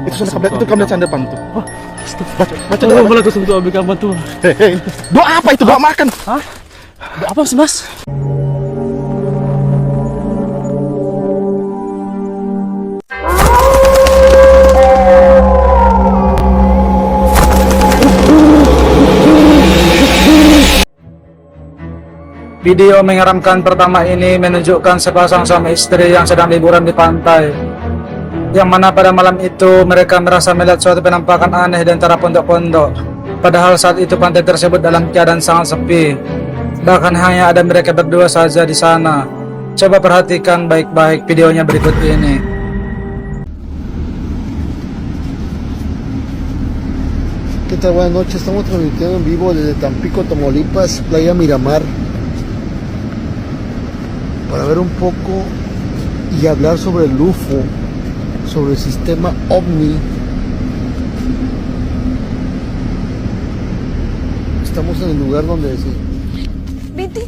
Itu sudah kabinet, itu kabinet yang depan tuh. Oh, Baca, baca oh, doa. boleh tuh untuk ambil kabar tuh. Hei, doa apa itu? Doa makan. Hah? Apa sih, Mas? Video menyeramkan pertama ini menunjukkan sepasang suami istri yang sedang liburan di pantai, yang mana pada malam itu mereka merasa melihat suatu penampakan aneh di antara pondok-pondok. Padahal saat itu pantai tersebut dalam keadaan sangat sepi, bahkan hanya ada mereka berdua saja di sana. Coba perhatikan baik-baik videonya berikut ini. ¿Qué tal? Buenas noches, estamos transmitiendo en vivo desde Tampico, Tamaulipas, Playa Miramar, para ver un poco y hablar sobre el UFO, sobre el sistema OVNI. Estamos en el lugar donde Vente.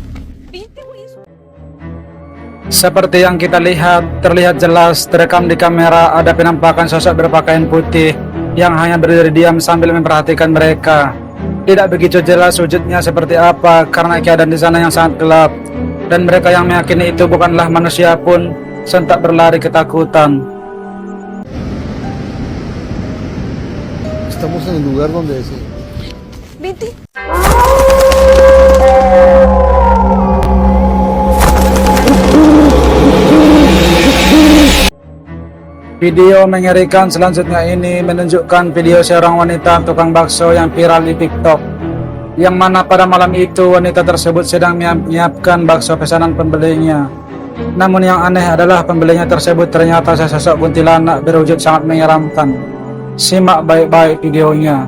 Seperti yang kita lihat, terlihat jelas terekam di kamera ada penampakan sosok berpakaian putih yang hanya berdiri diam sambil memperhatikan mereka. Tidak begitu jelas wujudnya seperti apa karena keadaan di sana yang sangat gelap, dan mereka yang meyakini itu bukanlah manusia pun sontak berlari ketakutan. estamos en el lugar donde Vente. Video mengerikan selanjutnya ini menunjukkan video seorang wanita tukang bakso yang viral di TikTok, yang mana pada malam itu wanita tersebut sedang menyiapkan bakso pesanan pembelinya. Namun yang aneh adalah pembelinya tersebut ternyata sesosok kuntilanak berwujud sangat menyeramkan. Simak baik-baik videonya.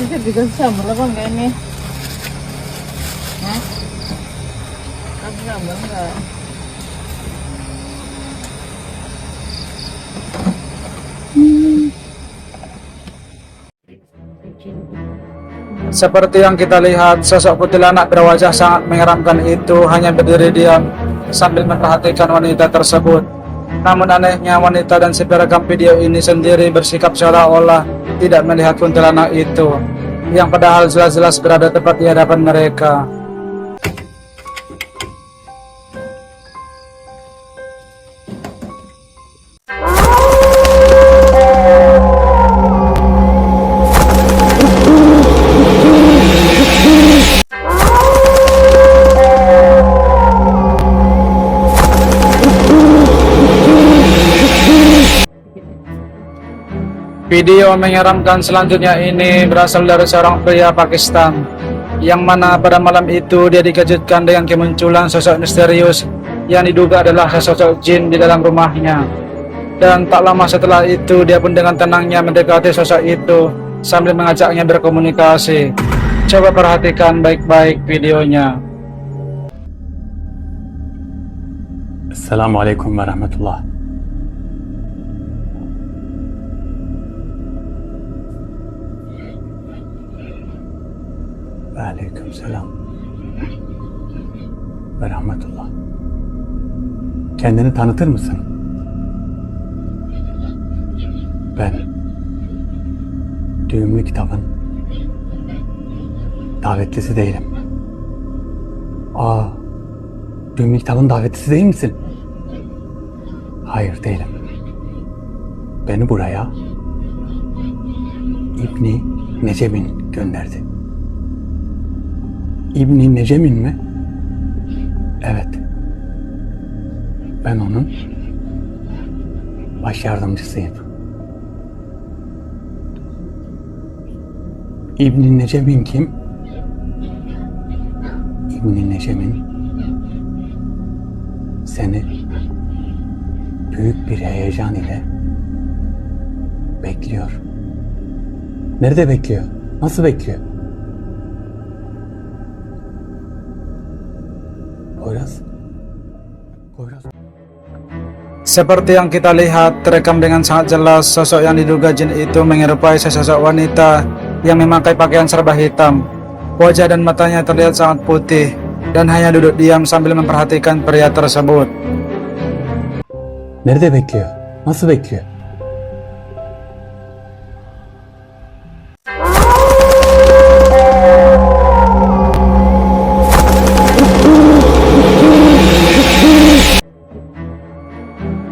Bisa bikin sambal apa enggak ini? Hah? Kasih sambal enggak? Seperti yang kita lihat, sosok kuntilanak berwajah sangat menyeramkan itu hanya berdiri diam sambil memperhatikan wanita tersebut. Namun anehnya wanita dan si perekam video ini sendiri bersikap seolah-olah tidak melihat kuntilanak itu, yang padahal jelas-jelas berada tepat di hadapan mereka. Video menyeramkan selanjutnya ini berasal dari seorang pria Pakistan, yang mana pada malam itu dia dikejutkan dengan kemunculan sosok misterius yang diduga adalah sesosok jin di dalam rumahnya. Dan tak lama setelah itu dia pun dengan tenangnya mendekati sosok itu sambil mengajaknya berkomunikasi. Coba perhatikan baik-baik videonya. Assalamualaikum warahmatullah. Aleykümselam ve rahmetullah. Kendini tanıtır mısın? Ben düğümlü kitabın davetlisi değilim. Düğümlü kitabın davetlisi değil misin? Hayır değilim. Beni buraya İbni Necebin gönderdi. İbni Necebin mi? Evet. Ben onun baş yardımcısıyım. İbni Necebin kim? İbni Necebin seni büyük bir heyecan ile bekliyor. Nerede bekliyor? Nasıl bekliyor? Poyraz? Seperti yang kita lihat, terekam dengan sangat jelas sosok yang diduga jin itu menyerupai sesosok wanita yang memakai pakaian serba hitam. Wajah dan matanya terlihat sangat putih dan hanya duduk diam sambil memperhatikan pria tersebut. Nerede bekliyor? Nasıl bekliyor?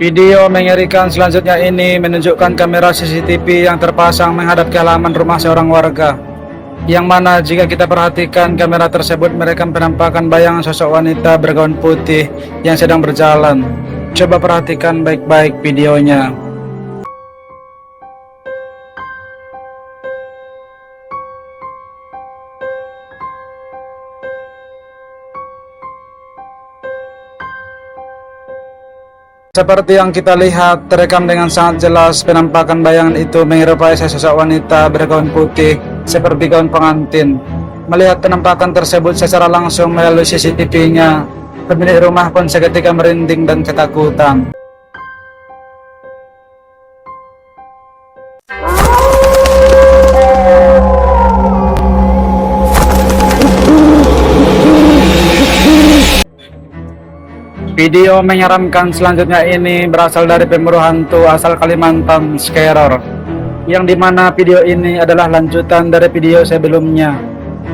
Video mengerikan selanjutnya ini menunjukkan kamera CCTV yang terpasang menghadap ke halaman rumah seorang warga. Yang mana jika kita perhatikan kamera tersebut merekam penampakan bayangan sosok wanita bergaun putih yang sedang berjalan. Coba perhatikan baik-baik videonya. Seperti yang kita lihat, terekam dengan sangat jelas penampakan bayangan itu menyerupai sesosok wanita bergaun putih seperti gaun pengantin. Melihat penampakan tersebut secara langsung melalui CCTV-nya, pemilik rumah pun seketika merinding dan ketakutan. Video menyeramkan selanjutnya ini berasal dari pemburu hantu asal Kalimantan, Skeror, yang dimana video ini adalah lanjutan dari video sebelumnya,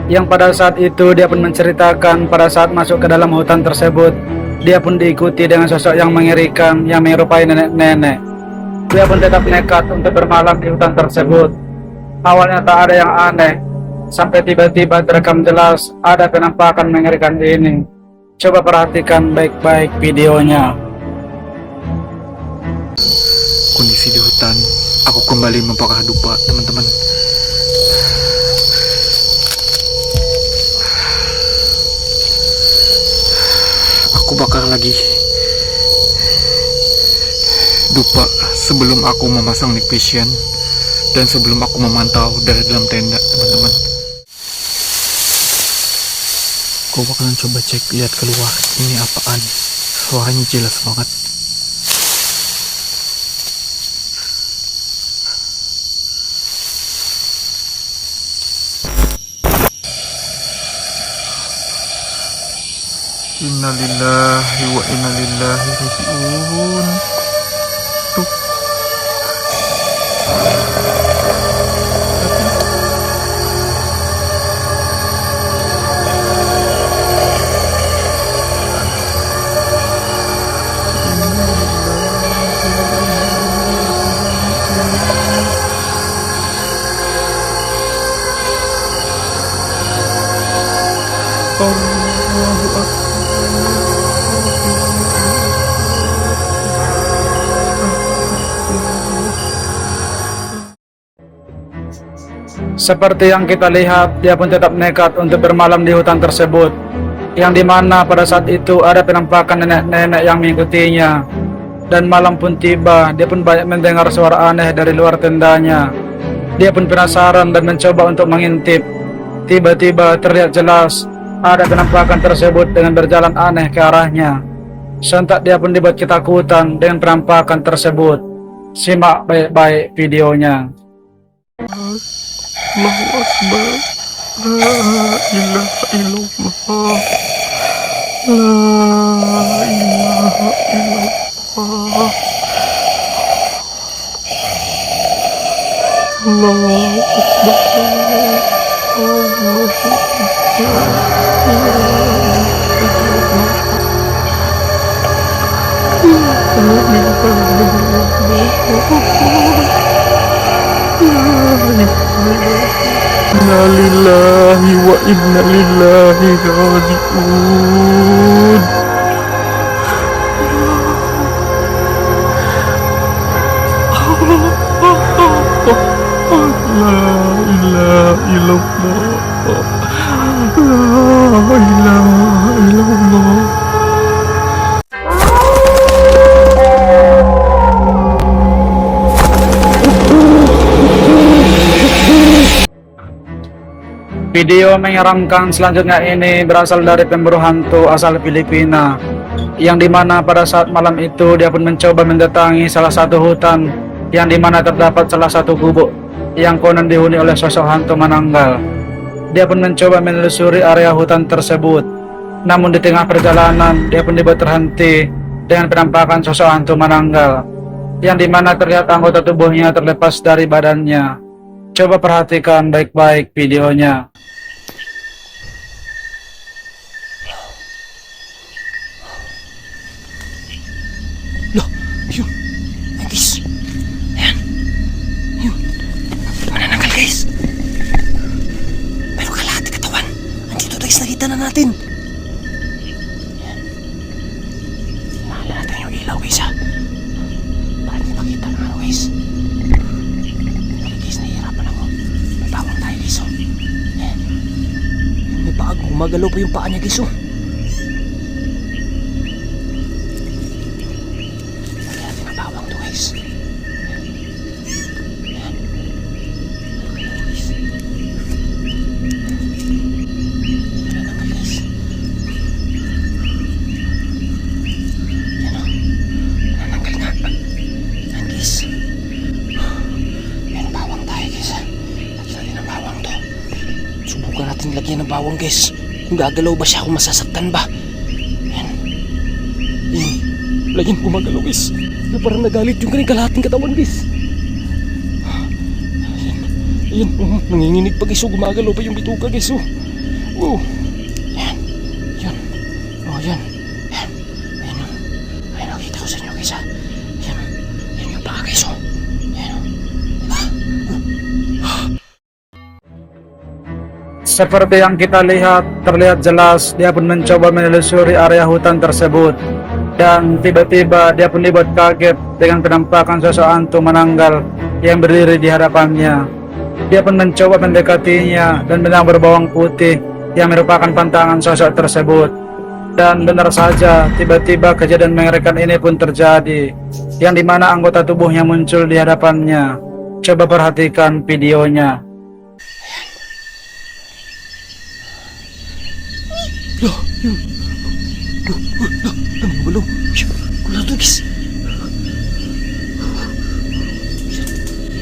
yang pada saat itu dia pun menceritakan pada saat masuk ke dalam hutan tersebut dia pun diikuti dengan sosok yang mengerikan yang menyerupai nenek-nenek. Dia pun tetap nekat untuk bermalam di hutan tersebut. Awalnya tak ada yang aneh, sampai tiba-tiba terekam jelas ada penampakan mengerikan ini. Coba perhatikan baik-baik videonya. Kondisi di hutan, aku kembali membakar dupa, teman-teman. Aku bakar lagi dupa sebelum aku memasang night vision dan sebelum aku memantau dari dalam tenda, teman-teman. Aku bakalan coba cek, lihat keluar, ini apaan, suaranya jelas banget. Innalillahi wa inna ilaihi raji'un. Tuh. Allahu Akbar. Seperti yang kita lihat, dia pun tetap nekat untuk bermalam di hutan tersebut, yang dimana pada saat itu ada penampakan nenek-nenek yang mengikutinya. Dan malam pun tiba, dia pun banyak mendengar suara aneh dari luar tendanya. Dia pun penasaran dan mencoba untuk mengintip. tiba-tiba terlihat jelas ada penampakan tersebut dengan berjalan aneh ke arahnya. Sontak dia pun dibuat ketakutan dengan penampakan tersebut. Simak baik-baik videonya. Allahu Akbar. La ilaha illallah. La ilaha illallah. Allahu Akbar. Allahu Akbar. Inna lillahi wa inna ilaihi raji'un. La ilaha illallah. La ilaha illallah. Video menyeramkan selanjutnya ini berasal dari pemburu hantu asal Filipina, yang dimana pada saat malam itu dia pun mencoba mendatangi salah satu hutan, yang dimana terdapat salah satu gubuk yang konon dihuni oleh sosok hantu menanggal. Dia pun mencoba menelusuri area hutan tersebut, namun di tengah perjalanan dia pun dibuat terhenti dengan penampakan sosok hantu menanggal, yang dimana terlihat anggota tubuhnya terlepas dari badannya. Coba perhatikan baik-baik videonya. Loh, yun. Ay, guys. Ayan. Yun. Manananggal, guys. Pero kalahati katawan. Andito, guys. Nakita na natin. Ayan. Mahala natin yung ilaw, guys, ha. Para hindi makita ng araw, guys. Pero, guys, nahihirapan ako. May bawang tayo, guys, oh. Ayan. May bago. Gumagalaw pa yung paa niya, guys, oh. Subukan natin lagyan ng bawang, guys. Kung gagalaw ba siya, kung masasaktan ba. Yan. Yan. Lagyan, gumagalaw, guys. Na parang nagalit yung kanyang kalahating katawan, guys. Yan. Yan. Nanginginig pa, guys. Oh, gumagalaw pa yung bituka, guys. Oh. Oh. Yan. Yan. Oh, yan. Yan. Ayan, oh. Ayan, oh. Kita ko sa inyo, guys, ha. Yan. Yan yung paa, guys, oh. Yan, oh. Diba? Seperti yang kita lihat, terlihat jelas dia pun mencoba menelusuri area hutan tersebut, dan tiba-tiba dia pun dibuat kaget dengan penampakan sosok hantu menanggal yang berdiri di hadapannya. Dia pun mencoba mendekatinya dan memang berbawang putih yang merupakan pantangan sosok tersebut. Dan benar saja, tiba-tiba kejadian mengerikan ini pun terjadi, yang dimana anggota tubuhnya muncul di hadapannya. Coba perhatikan videonya. Loh, yun. Loh, wala to, guys.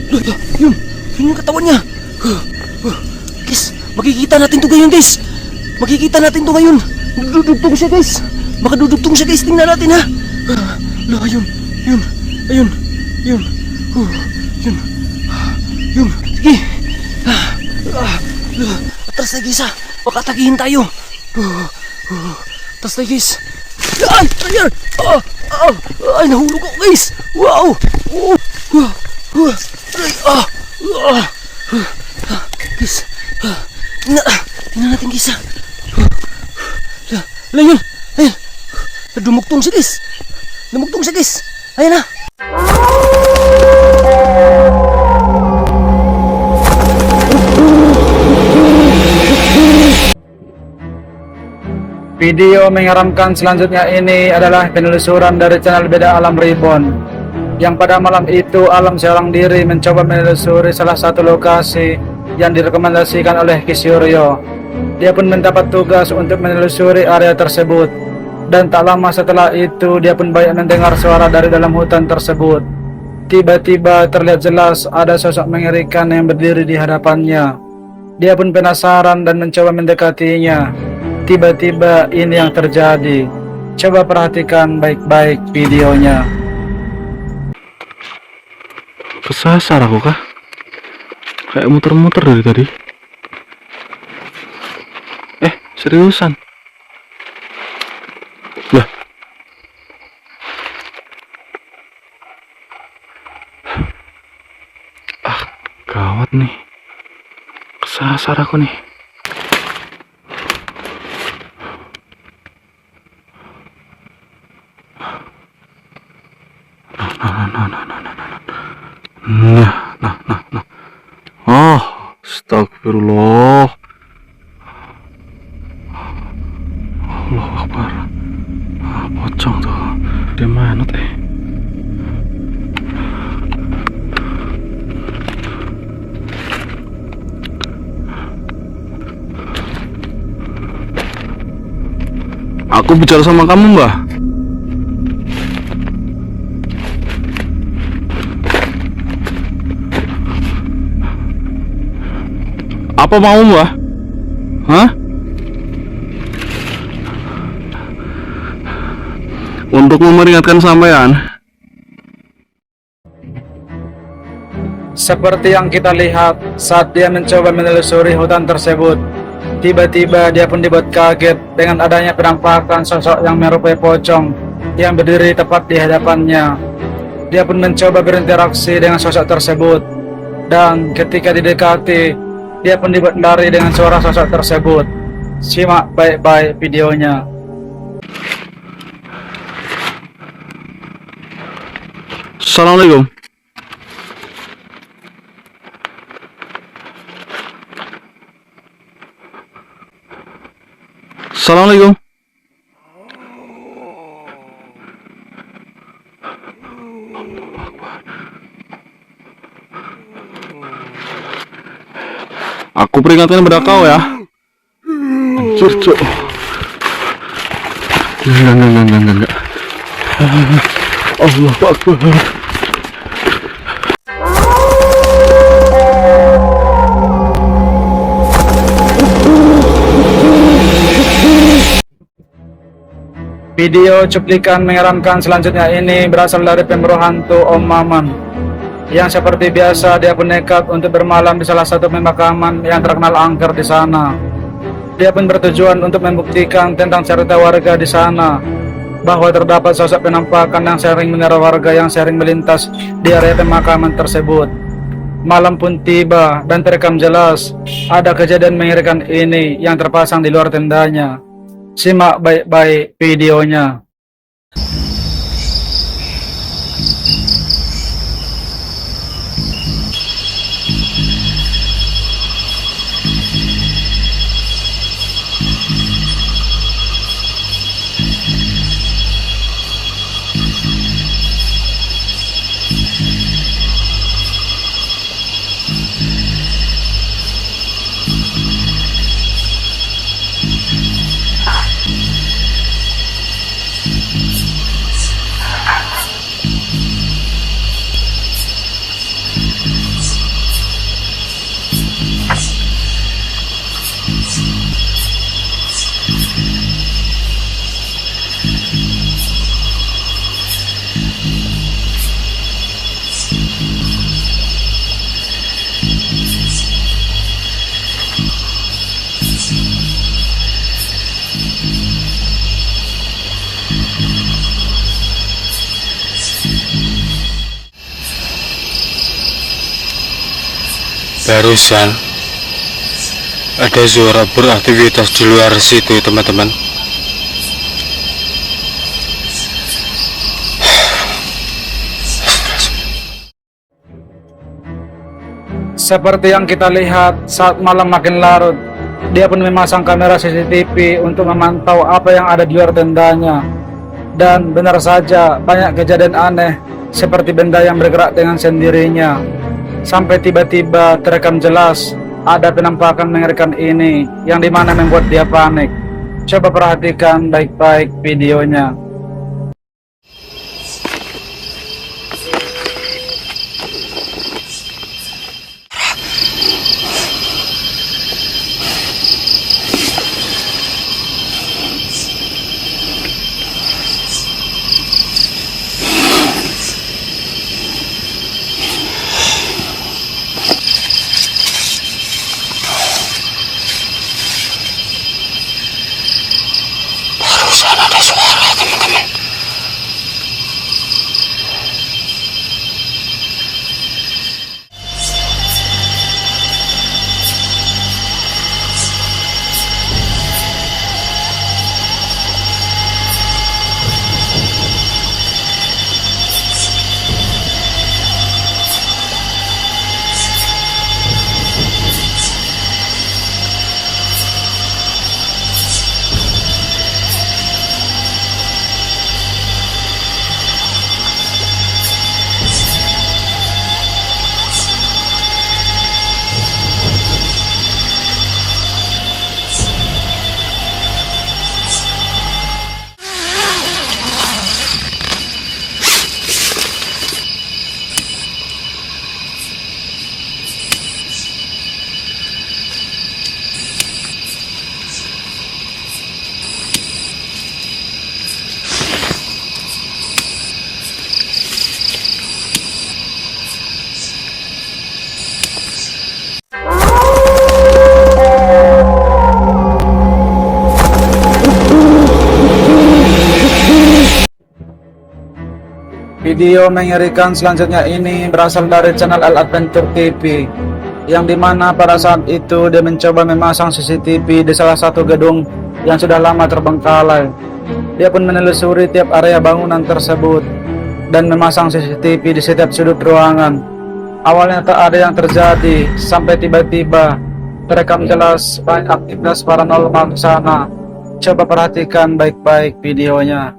Loh, yun. Yun yung katawan niya. Guys, makikita natin to ngayon, guys. Makikita natin to ngayon. Dudugtong siya, guys. Baka dudugtong siya, guys. Tingnan natin, ha. Loh, ayun. Yun. Ayun. Yun. Yun. Yun. Sige. Atras na, guys, ha. Baka atakihin tayo. Tas na, guys. Ay! Ayan! Ay, nahulog ako, guys! Wow! Guys, tingnan natin, guys, ha. Ayan! Ayan! Dumugtong siya, guys! Dumugtong siya, guys! Ayan, ha! Video menyeramkan selanjutnya ini adalah penelusuran dari channel Beda Alam Reborn, yang pada malam itu Alam seorang diri mencoba menelusuri salah satu lokasi yang direkomendasikan oleh Kisuryo. Dia pun mendapat tugas untuk menelusuri area tersebut. Dan tak lama setelah itu dia pun banyak mendengar suara dari dalam hutan tersebut. Tiba-tiba terlihat jelas ada sosok mengerikan yang berdiri di hadapannya. Dia pun penasaran dan mencoba mendekatinya. Tiba-tiba ini yang terjadi. Coba perhatikan baik-baik videonya. Kesasar aku kah? Kayak muter-muter dari tadi. Seriusan? Lah. Gawat nih. Kesasar aku nih. Nah. Oh, astagfirullah. Allah Akbar. Pocong tuh. Dia mana teh? Aku bicara sama kamu, Mbah. Apa mau, Mbah? Hah? Untuk memperingatkan sampean. Seperti yang kita lihat saat dia mencoba menelusuri hutan tersebut, tiba-tiba dia pun dibuat kaget dengan adanya penampakan sosok yang menyerupai pocong yang berdiri tepat di hadapannya. Dia pun mencoba berinteraksi dengan sosok tersebut, dan ketika didekati, dia pun dibuat lari dengan suara sosok tersebut. Simak baik-baik videonya. Assalamualaikum. Assalamualaikum. Aku peringatkan kepada kau ya. Anjir, cuk. Enggak. Allah Akbar. Video cuplikan menyeramkan selanjutnya ini berasal dari pemburu hantu Om Maman, yang seperti biasa dia pun nekat untuk bermalam di salah satu pemakaman yang terkenal angker di sana. Dia pun bertujuan untuk membuktikan tentang cerita warga di sana, bahwa terdapat sosok penampakan yang sering meneror warga yang sering melintas di area pemakaman tersebut. Malam pun tiba dan terekam jelas ada kejadian mengerikan ini yang terpasang di luar tendanya. Simak baik-baik videonya. Barusan ada suara beraktivitas di luar situ, teman-teman. Seperti yang kita lihat saat malam makin larut, dia pun memasang kamera CCTV untuk memantau apa yang ada di luar tendanya. Dan benar saja banyak kejadian aneh seperti benda yang bergerak dengan sendirinya. Sampai tiba-tiba terekam jelas ada penampakan mengerikan ini yang dimana membuat dia panik. Coba perhatikan baik-baik videonya. Barusan ada suara, teman-teman. Video mengerikan selanjutnya ini berasal dari channel Al Adventure TV, yang dimana pada saat itu dia mencoba memasang CCTV di salah satu gedung yang sudah lama terbengkalai. Dia pun menelusuri tiap area bangunan tersebut dan memasang CCTV di setiap sudut ruangan. Awalnya tak ada yang terjadi, sampai tiba-tiba terekam jelas banyak aktivitas paranormal di sana. Coba perhatikan baik-baik videonya.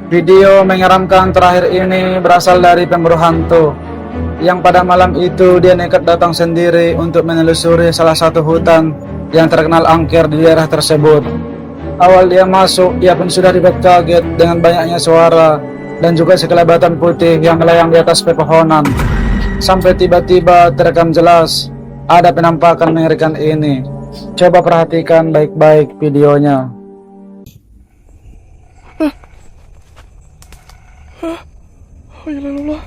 Video menyeramkan terakhir ini berasal dari pemburu hantu, yang pada malam itu dia nekat datang sendiri untuk menelusuri salah satu hutan yang terkenal angker di daerah tersebut. Awal dia masuk, ia pun sudah dibuat kaget dengan banyaknya suara dan juga sekelebatan putih yang melayang di atas pepohonan. Sampai tiba-tiba terekam jelas ada penampakan mengerikan ini. Coba perhatikan baik-baik videonya. Oh ya Allah.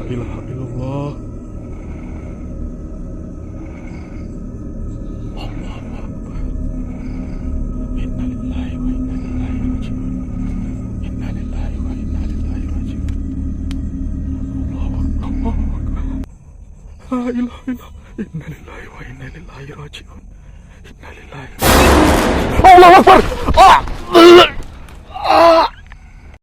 ilaha illallah. Allahu Akbar. Inna lillahi wa inna ilaihi raji'un. Inna lillahi wa inna ilaihi raji'un. Allahu Akbar. Allahu Akbar. La ilaha illallah. Inna lillahi wa inna ilaihi raji'un. Inna lillahi. Allahu Akbar. Ah!